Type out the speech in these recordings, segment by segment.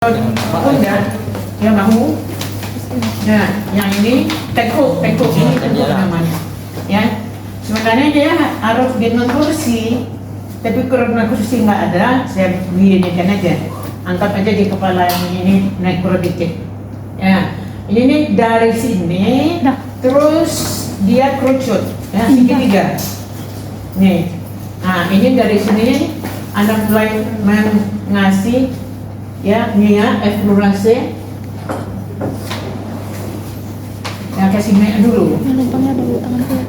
Enggak, ya mau. Nah, yang ini tekuk ini tekuk namanya. Ya, sebenarnya dia harus gendong kursi, tapi karena kursi nggak ada, saya beginikan aja. Angkat aja di kepala yang ini naik kurang dikit. Ya, ini nih dari sini, terus dia kerucut, ya segitiga. Nih, nah ini dari sini Anda mulai ngasih ya minyak eksplorasi ya, kasih minyak dulu. Numpangnya dulu tangan saya.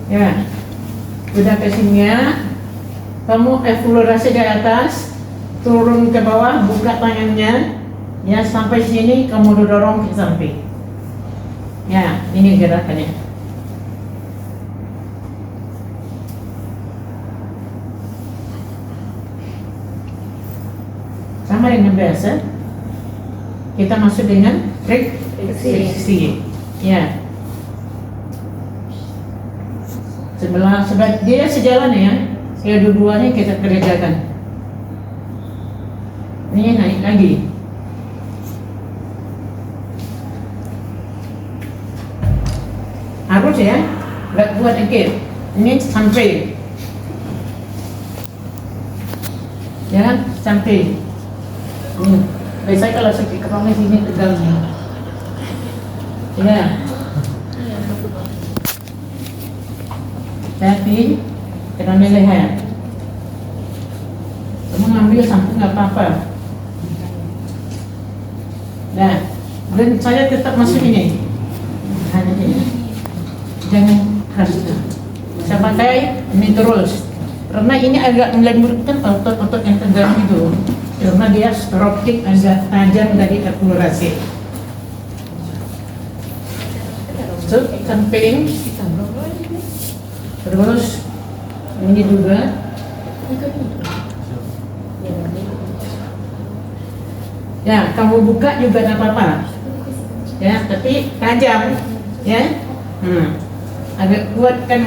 Ya, udah kasih minyak, kamu eksplorasi di atas, turun ke bawah, buka tangannya, ya sampai sini kamu dorong ke samping. Ya, ini gerakannya. Sama dengan biasa, kita masuk dengan friksi. Ya. Sebelah dia sejalan ya, dua-duanya kita kerjakan. Ini naik lagi. Harus ya, nggak buat dikit. Ini sampai. Ya, sampai. Biasanya kalau sakit kepala sini tegangnya. Ya. Tapi kena leher. Kamu ngambil sampai nggak apa-apa. Nah, dan saya tetap masuk ini. Hanya ini. Jangan keras. Saya pakai ini terus. Karena ini agak melembutkan otot-otot yang tegang itu. Karena dia stropik agak tajam dari akumulasi. So, samping terus ini juga ya, kamu buka juga tidak apa-apa ya, tapi tajam ya, agak kuat kan,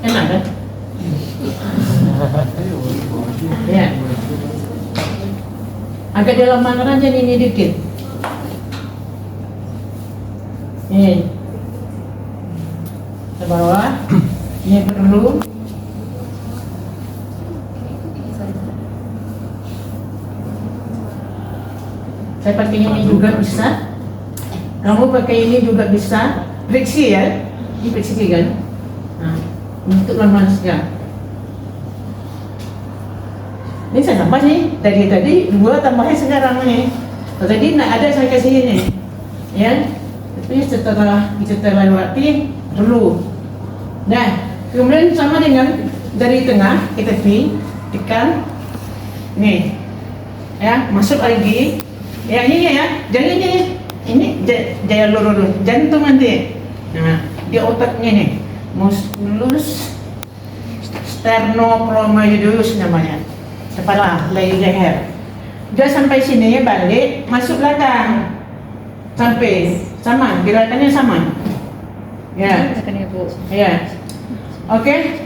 enak kan? Ya, agak dalam mangkrak aja ini dikit. Ini ke bawah, ini perlu. Saya pakai ini juga bisa. Kamu pakai ini juga bisa. Friksi ya, ini friksi kan. Nah, untuk memanaskan. Ini saya tambah sih, dari tadi 2 tambahnya sekarang nih. Tadi nggak ada saya kasih ini, ya. Tapi setelah kita lewati perlu. Nah, kemudian sama dengan dari tengah kita tekan, nih, ya masuk lagi. Ya ini ya, jangan ini jaya lurus jantung nanti. Nah, di otaknya nih, musculus sternocleidomastoideus namanya. Kepala, leher. Dia sampai sini balik, masuk belakang. Sampai sama, gerakannya sama. Ya. Ya. Oke.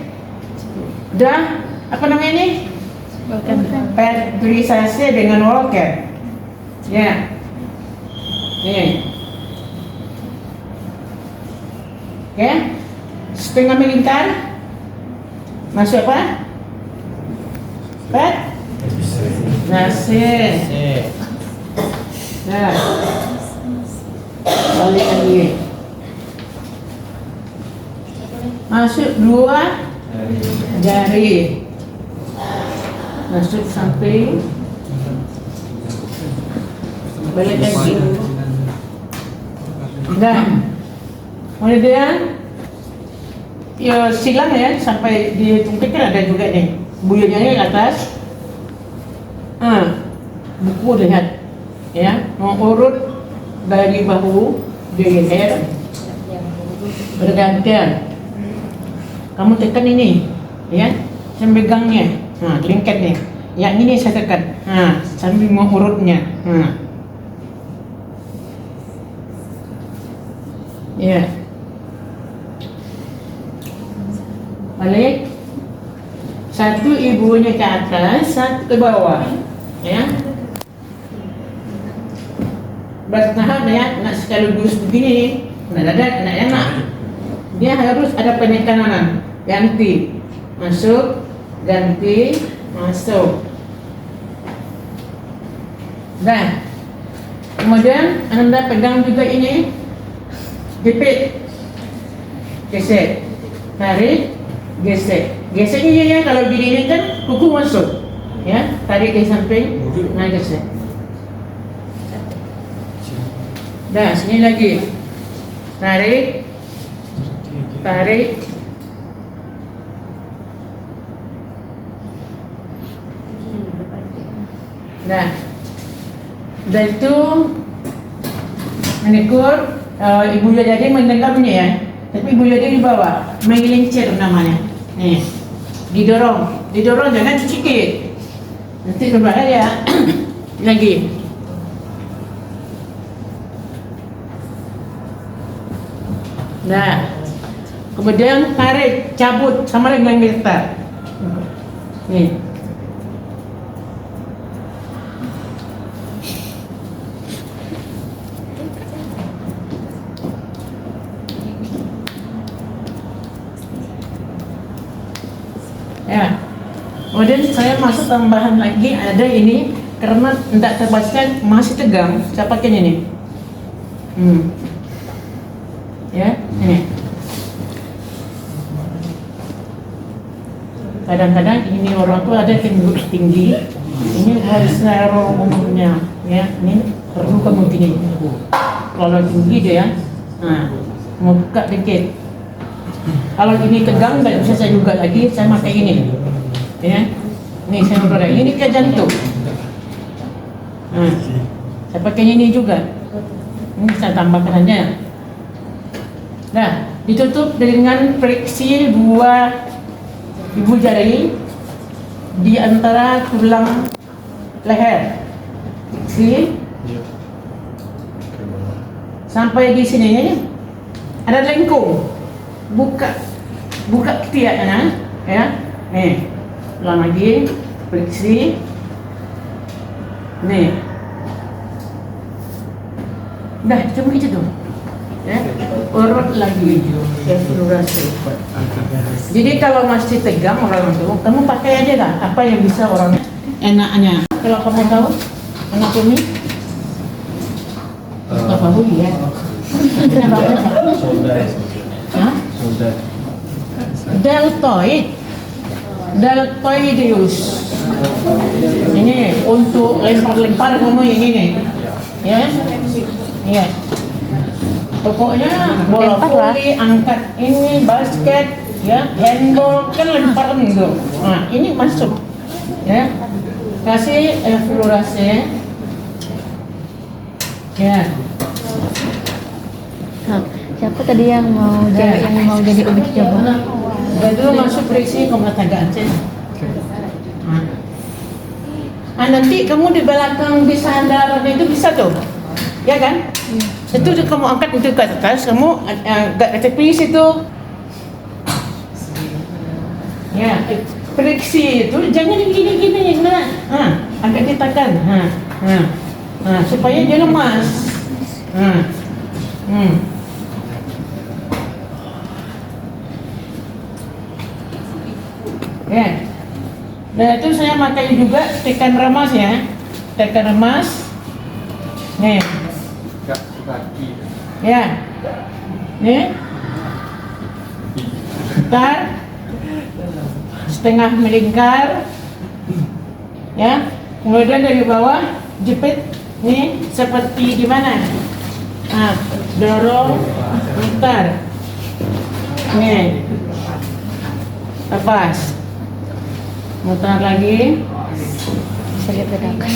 Udah apa namanya ini? Perturisasi dengan walker. Ya. Nih. Oke. Setengah melingkar. Masuk apa? Nasi. Nah. Balik lagi. Masuk 2 jari. Masuk samping. Balik lagi. Dan kemudian ya silang ya sampai di tungkik ada juga nih. Buyurnya di atas. Buku lihat. Ya, mau urut dari bahu di leher bergantian. Kamu tekan ini, ya, saya pegangnya, lingkar nih. Yang ini saya tekan, sambil mau urutnya. Ya. Balik. Satu ibunya ke atas, satu ke bawah. Ya. Bertahap ya, nak sekaligus begini, nak enak. Dia harus ada penekanan, ganti, masuk, ganti, masuk. Dan kemudian Anda pegang juga ini, jepit, gesek, tarik, gesek. Geseknya ya kalau begini kan kuku masuk, ya, tarik di samping, nah gesek. Dah, sini lagi, tarik, tarik, dah. Dan itu menegur ibu jadi menggenggam ni ya, tapi ibu jadi di bawah, menggelincir namanya. Nih, didorong jangan sedikit, nanti berbahaya. Lagi. Nah, kemudian tarik, cabut sama dengan militer. Nih. Ya. Kemudian saya masuk tambahan lagi ada ini karena tidak terbataskan masih tegang. Saya pakai ini. Ya, ini. Kadang-kadang ini orang tua ada yang tinggi, ini harus narrow umurnya, ya. Ini perlu kamu gini. Kalau tinggi dia, nah, mau buka dikit. Kalau ini tegang, nggak bisa saya juga lagi, saya pakai ini, ya. Ini saya udah ini ke jantung. Nah, saya pakai ini juga. Ini saya tambahkan aja. Nah, ditutup dengan friksi dua ibu jari di antara tulang leher. Friksi sampai di sini ada lengkung. Buka ketiaknya, ya. Nih, ulang lagi, friksi. Nih. Dah, cuma itu tuh. Ya, urut lagi eksplorasi. Jadi kalau masih tegang orang itu, kamu pakai aja lah apa yang bisa orang enaknya. Kalau kamu tahu anatomi, apa bunyi ya? Deltoideus. Ini untuk lempar-lempar kamu ini nih, ya, iya. Pokoknya bola voli, angkat ini, basket, ya, handball kan lemparan gitu. Nah, ini masuk, ya. Kasih eksplorasi, ya. Nah, siapa tadi yang mau jadi uji coba? Itu masuk friksi kamu agak Aceh. Nah, nanti kamu di belakang bisa darah itu bisa tuh, ya kan? Itu kamu angkat itu ke atas, kamu agak ke tepi situ. Ya, friksi itu jangan gini-gini, nah, agak ditekan, supaya dia lemas. Ya, dan itu saya pakai juga tekan remas ya, tekan remas. Nih. Ya, nih, putar, setengah melingkar, ya. Kemudian dari bawah jepit, nih seperti di mana? Nah, dorong, putar, nih, lepas, putar lagi. Bisa lihat bedakan.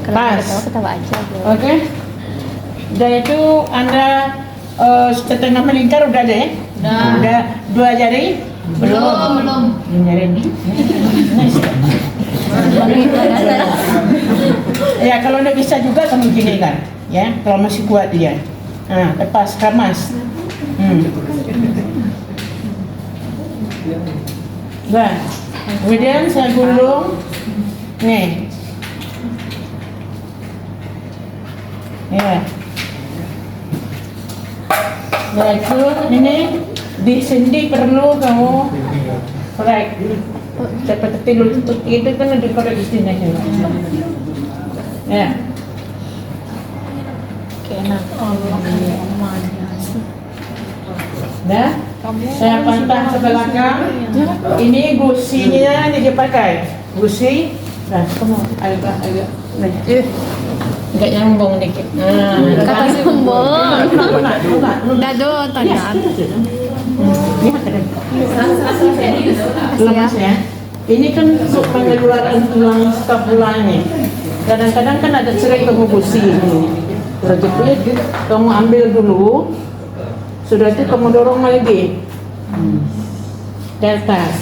Kalau ketawa aja. Oke. Dan itu Anda setengah melingkar udah ada ya? Udah 2 jari? Belum. Jari ini. Ya kalau udah bisa juga kamu gini kan. Ya, kalau masih kuat dia. Nah, lepas, ramas. Nah, kemudian saya gulung. Nih. Ya. Nah, itu ini di sendi perlu kamu korek. Seperti lutut itu kan dikorek di sini. Ya. Enak. Dah, saya pantang ke belakang. Ini gusinya ini dipakai. Gusi. Nah, kamu agak agak nyambung dikit. Kata sombong. Dado, tangan. Lemas ya. Ini kan untuk pengeluaran tulang skapula ini. Kadang-kadang kan ada cerai kamu gusi ini. Sudah jepit, kamu ambil dulu. Sudah itu kamu dorong lagi ke atas.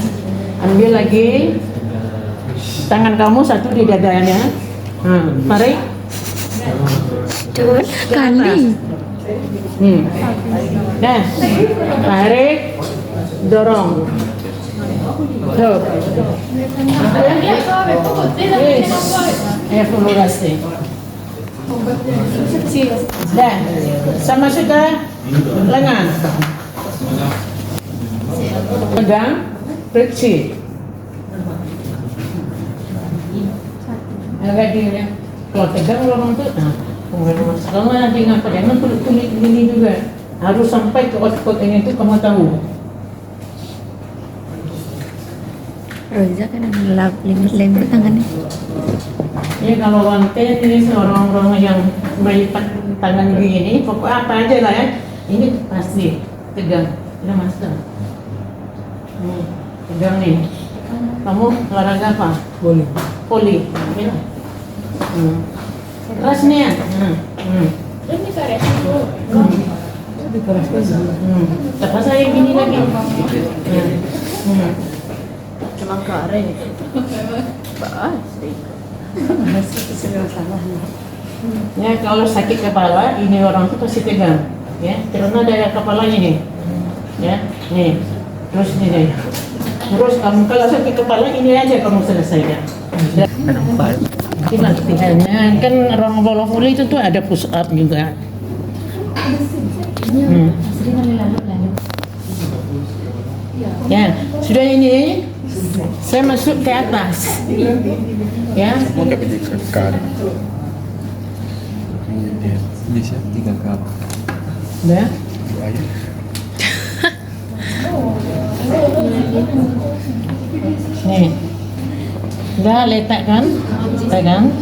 Ambil lagi. Tangan kamu satu di dadanya. Tarik. Terus ke atas. Dah. Tarik. Dorong. Tuh. Evaluasi. Dah. Sama sudah lengan. Pegang. Friksi. Agak dia. Kalau tegang orang tuh, kalau nanti ngapa jangan kulit ini juga harus sampai ke otot ini tuh kamu tahu. Roza kan lembut tangannya. Ya kalau wanita ini orang-orang yang melipat tangan begini, pokok apa aja lah ya, ini pasti tegang. Udah masuk. Tegang nih. Kamu olahraga apa? Poli. Ya. Keras nih ya. Terus saya gini lagi. Cuma kare. Ya kalau sakit kepala ini orang tuh pasti tegang. Ya karena daya kepalanya nih. Ya nih. Terus nih deh. Terus kamu kalau sakit kepala ini aja kamu selesaikan. Ini latihannya kan orang bola voli itu tuh ada push up juga. Ya sudah ini saya masuk ke atas. Ya. Mau dapat ikan. Bisa 3 kali. Ya. Nih. Udah letakkan, pegang.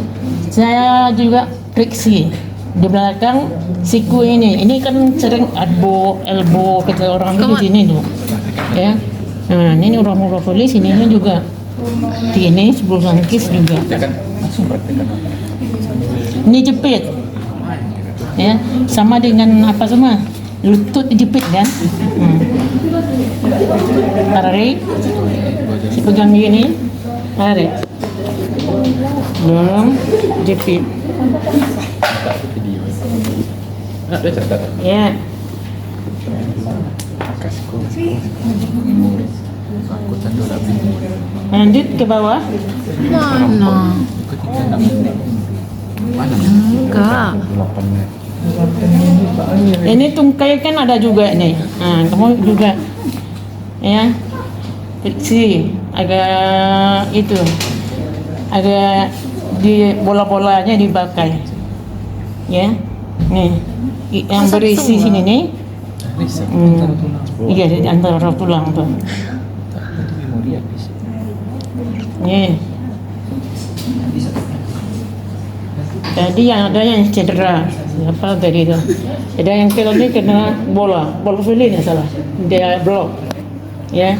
Saya juga friksi di belakang siku ini. Ini kan sering elbow kata orang di sini tuh. Ya. Nah, ini orang voli sininya juga. Di ini sebelum tangkis juga. Ini jepit. Ya, sama dengan apa semua? Lutut dijepit kan? Tarik. Si pegang gini. Tarik. Belum jepit. Ya. Lanjut ke bawah. Mana? Enggak. Ini tungkai kan ada juga nih. Nah, kamu juga ya. Fiksi agak itu. Agak di bola-bolanya dipakai. Ya. Nih. Yang berisi sini nih. Iya, di antara tulang tuh. Nih. Tadi yang ada yang cedera, apa tadi itu? Ada yang kena bola voli nggak salah, dia blok, ya.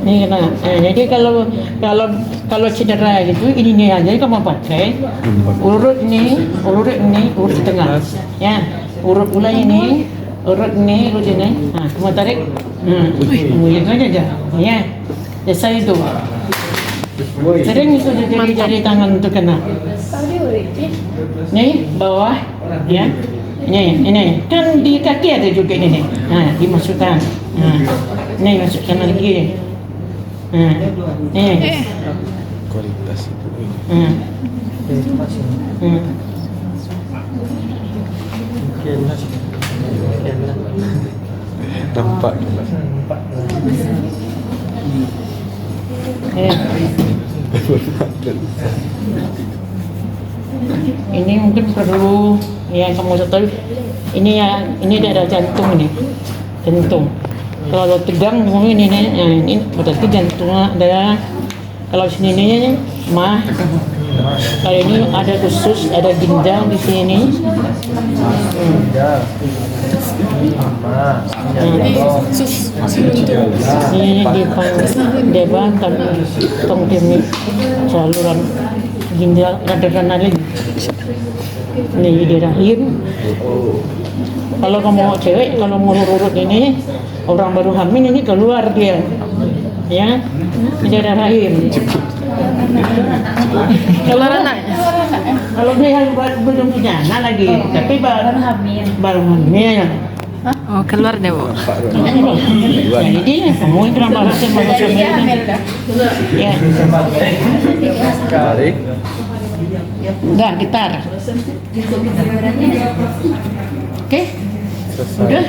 Ini kena. Jadi kalau cedera gitu, ini aja kamu pakai urut ini, urut tengah, ya. Urut pula ini, urut ini. Nah, kamu tarik, kamu lihat aja, ya. Biasa itu. Sering itu jadi tangan itu kena. Nih bawah, ya. Ini kan di kaki ada juga ini nih. Nah, dimasukkan. Nah, ini masukkan lagi. Nah, ini. Kualitas itu ini. Nampak juga. Ini mungkin perlu yang kamu tahu. Ini ya, ini daerah jantung ini, jantung. Kalau tegang mungkin ini berarti jantungnya ada. Kalau sini ini mah. Kalau ini ada usus, ada ginjal di sini. Ini di depan kan tong demi saluran ginjal adrenalin. Ini di rahim. Kalau kamu cewek, kalau mau urut ini orang baru hamil ini keluar dia, ya, di daerah rahim. Kalau dia belum punya anak lagi, tapi baru hamil. Oh, keluar deh, Bu. Jadi kamu itu nama sama ya. Tarik. Udah, gitar. Oke? Udah.